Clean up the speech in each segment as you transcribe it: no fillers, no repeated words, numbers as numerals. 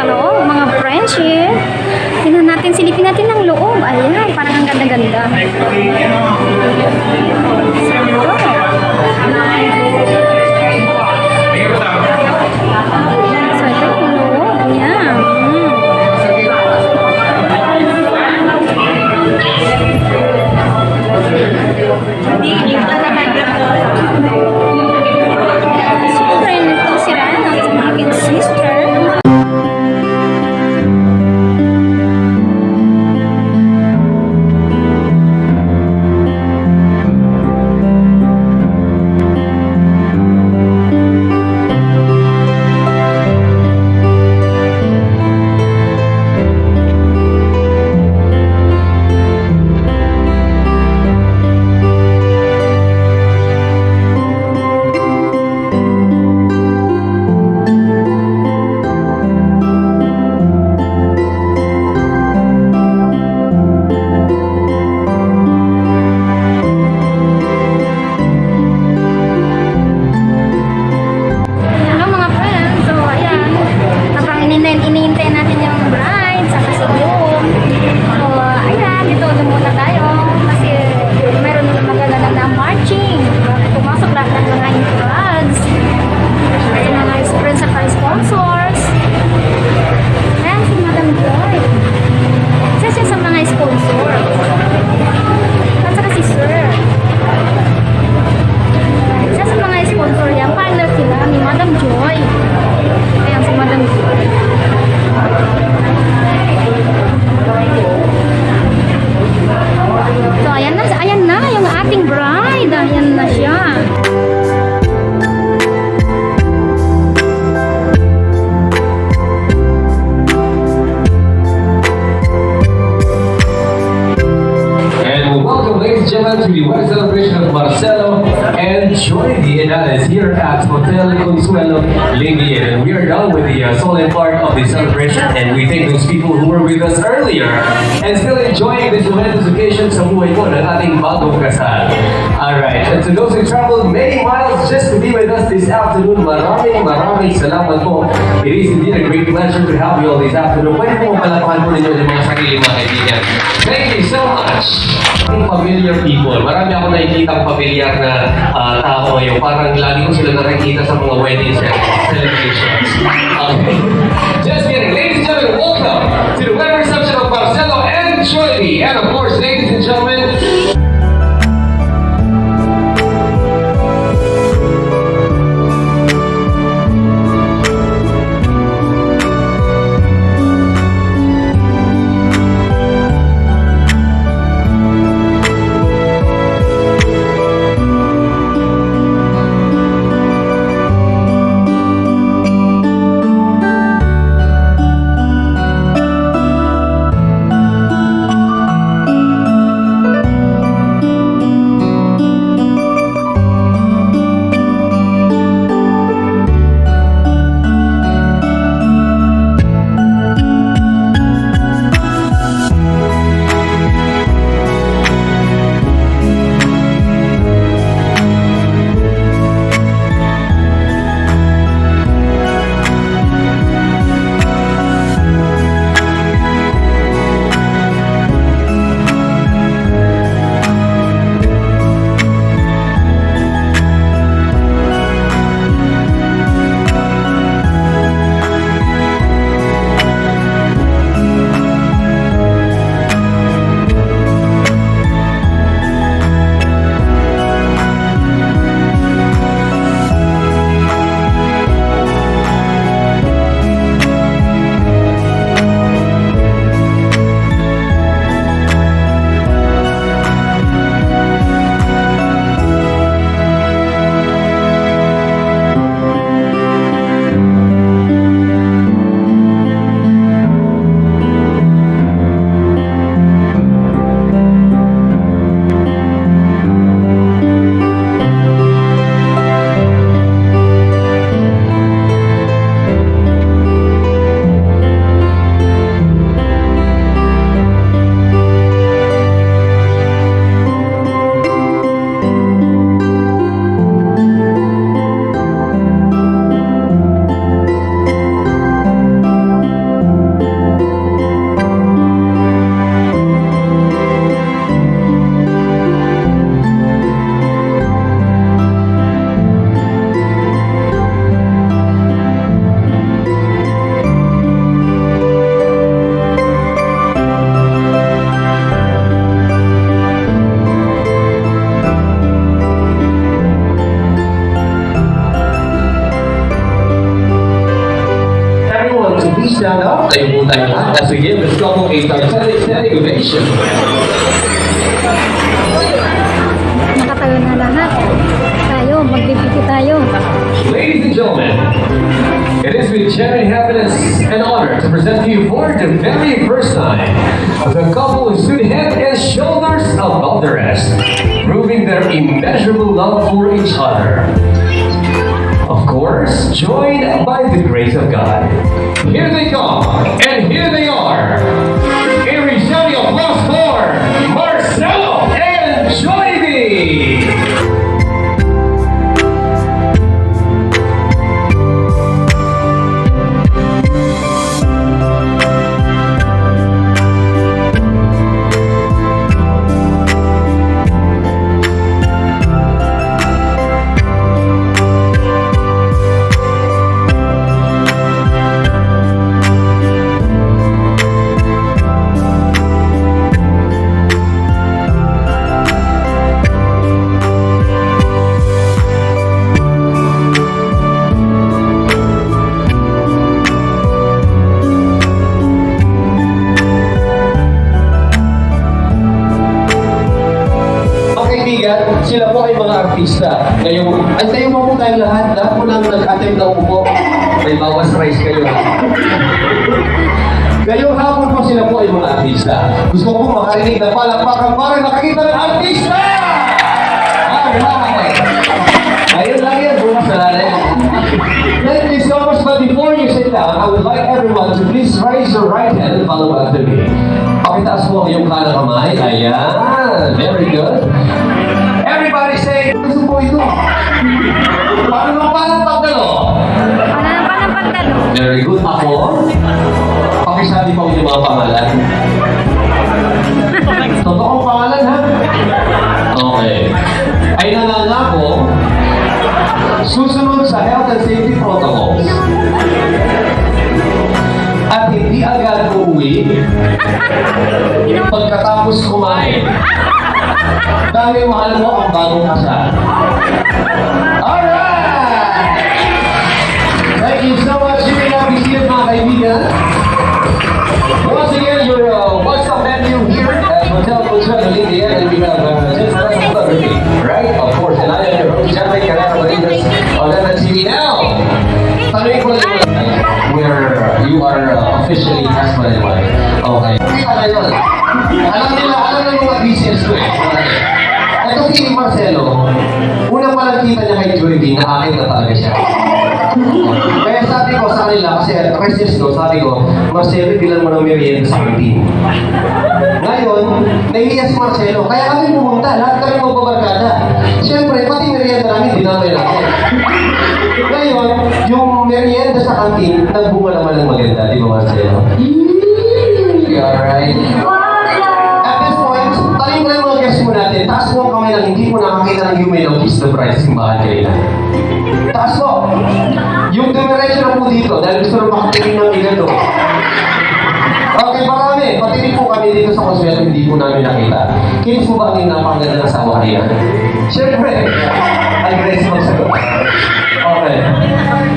loob, mga friendship. Tingnan natin, silipin natin ang loob. Ayan, parang ang ganda-ganda. So, ito yung loob. Ayan. Siyempre, ito si Rana, sa aking sister. Inihintay natin yung bride sa kasigyo. So, ayan, dito muna tayo. Kasi meron magaganda na marching. Pumasok lahat ng mga entourage. Kasi mga principal sponsors. Ayan, si Madam Joy. Isa siya sa mga sponsor. At saka si Sir. Isa sa mga sponsor yan. Partner sila ni Madam Joy. Ayan, si Madam Joy. So, ayan na yung ating bride. Ayan na siya. And welcome, ladies and gentlemen, to the wedding celebration of Marcelo and Joy Dienales here at Hotel Consuelo Linguien. And we are done with the solemn part of the celebration, and we thank those people who were with us earlier and still enjoying this momentous occasion sa buhay ko ng ating bagong kasal. Alright, and to those who traveled many miles just to be with us this afternoon, maraming salamat po. It is indeed a great pleasure to have you all this afternoon. Pwede po palakpakan po ninyo ng mga sarili mga kaibigan. Thank you so much. Familiar people. Marami ako nakikita familiar na tao ngayon. Parang lagi ko sila nakikita sa mga weddings and celebrations. Just kidding. Ladies and gentlemen, welcome to the wedding reception of Marcelo and Joy. And of course, ladies and gentlemen, so please stand up. Tayo po tayo lahat as we give this couple a standing ovation. Nakatayo na lahat. Tayo, magbibigay tayo. Ladies and gentlemen, it is with genuine happiness and honor to present to you for the very first time the couple who stood head and shoulders above the rest, proving their immeasurable love for each other. Of course, joined by the grace of God. Here they come, and here they are. A resounding applause for Marcelo and Joyby! Sila po ay mga artista. Tayo mo po tayo lahat. Lahat po nang nag-attempt na upo. May bawas rice kayo. Ngayong hapon po sila po ay mga artista. Gusto ko po makarinig na palakpakan para nakakita ng artista! Alright! Ayun lang yan. Bukas na lang. Thank you so much. But before you sit down, I would like everyone to please raise your right hand and follow after me. Pakitaas mo yung kanang kamay. Ayan. Very good. Everybody say, gusto po ito. Paano naman palang pagdalo? Paano pagdalo? Very good. Ako, pakisabi pa yung mga pangalan. Totoong pangalan, ha? Okay. Ay nangangako, susunod sa health and safety protocols. At hindi agad uuwi pagkatapos kumain. Dahil mahal mo ang bagong kasal. Alright! Thank you so much. You may now be seated, mga kaibigan. Once again, your one-stop venue here at Hotel Consuelo Lindian, and we have just a celebrity, right? Of course, and I am your host, Jeffrey Carrera Marinas on MNTV now. Tanungin ko lang where you are officially husband and wife. Okay. Kita na yun. Alam ng mga business ko eh. Ito si Marcelo, una pa lang kita niya kay Joyby na akin na talaga siya. Kaya sabi ko sa kanila, kasi resist ko, sabi ko, Marcelo, bilang mo ng merienda sa kantin. Ngayon, nahihiya si Marcelo, kaya kami pumunta, lahat kami magbabarkada. Siyempre, pati merienda namin, dinamay natin. Ngayon, yung merienda sa kantin, nagbunga naman ng maganda, di ba Marcelo? Alright. At this point, taling mo na yung mga guests mo natin, taas mo ang kamay lang, hindi mo nakakita ng humay ng kiss the bride, simbahan kayo na. Taas mo! Yung dumiretso na po dito, dahil gusto na makatingin ng igado. Okay, marami. Patinig po kami dito sa Consuelo, hindi po namin nakita. Kinis mo ba ang napakaganda ng asawa niya? Siyempre, aggressive magsagot. Okay.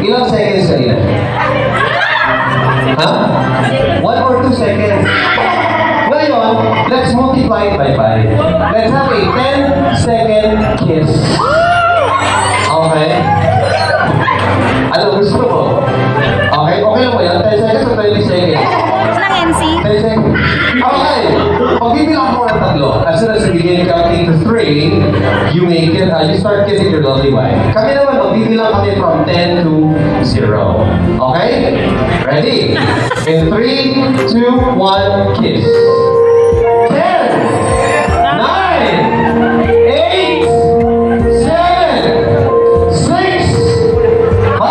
Ilang seconds ka ilan? Ha? 1 or 2 seconds. Ngayon, let's multiply it by 5. Let's have a 10-second kiss. Okay? Ano gusto mo? Okay? Okay lang ba yan? 10 seconds or 20 seconds? Lang MC? 10 seconds. Okay. Pagbibilang mo ng tatlo. As soon as you begin counting to 3, you may get, you start kissing your lovely wife. Kami naman, magbibilang kami from 10 to 0. Okay? Ready? In 3, 2, 1, kiss. 10, 9, 8, 7, 6, 5,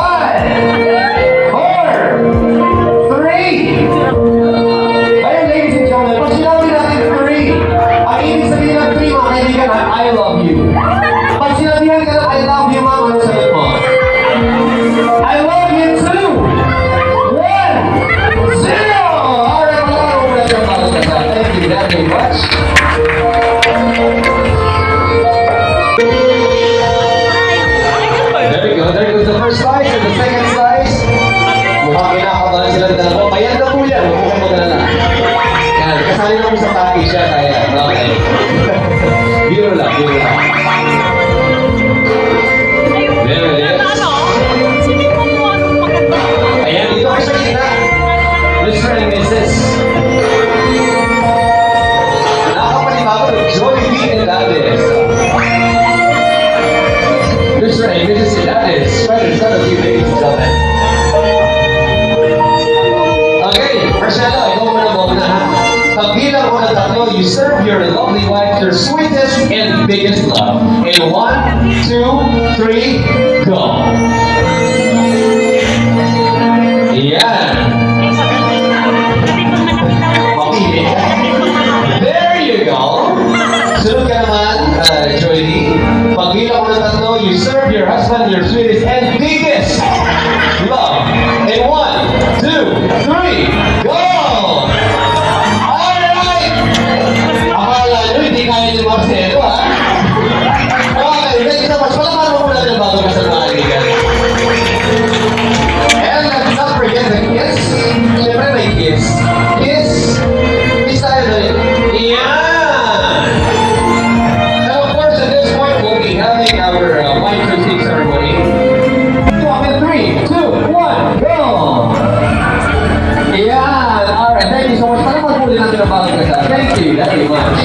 4, 3. Ayun, ladies and gentlemen, pag sinabi natin 3, ang ibig sabihin ng 3, mga kaibigan, I love you. Pag sinabihan ka ng I love you, mga ano sagot mo? I love you too! 1, 0! Alright, wala ka muna siyang pagkakasal. Pabayad na po yan. Huwag kang mag-alala. Yan, kasali na po sa package siya. Kaya, okay. Biro lang, biro lang. There it is. Ayan, dito ka sa gitna. Mr. and Mrs. Nakakapanibago, Joy B. Edades. Mr. and Mrs. Edades. Right in front of you, ladies and gentlemen. Okay, Marcelo, ikaw muna ha. Pagbilang mo ng tatlo, you serve your lovely wife your sweetest and biggest love. In 1, 2, 3, go. Yan. Mamili ka. There you go. Sunod ka naman, Joy Lee. Pagbilang mo ng tatlo, you serve your husband your sweetest and biggest love. In 1, 2, 3, go! Alright! Akala nyo, hindi kaya ni Marcelo, ha? Okay, thank you so much. Palamaran mo muna ng bago ka sa mga kaibigan. And let's not forget the kiss. Siyempre may kiss. Kiss. Kiss tayo doon. Yan! And of course, at this point, we'll be having our white stick ceremony. 3, 2, 1, go! Yan! Alright, thank you so much. Palaman muli natin ang bago ka. Thank you very much.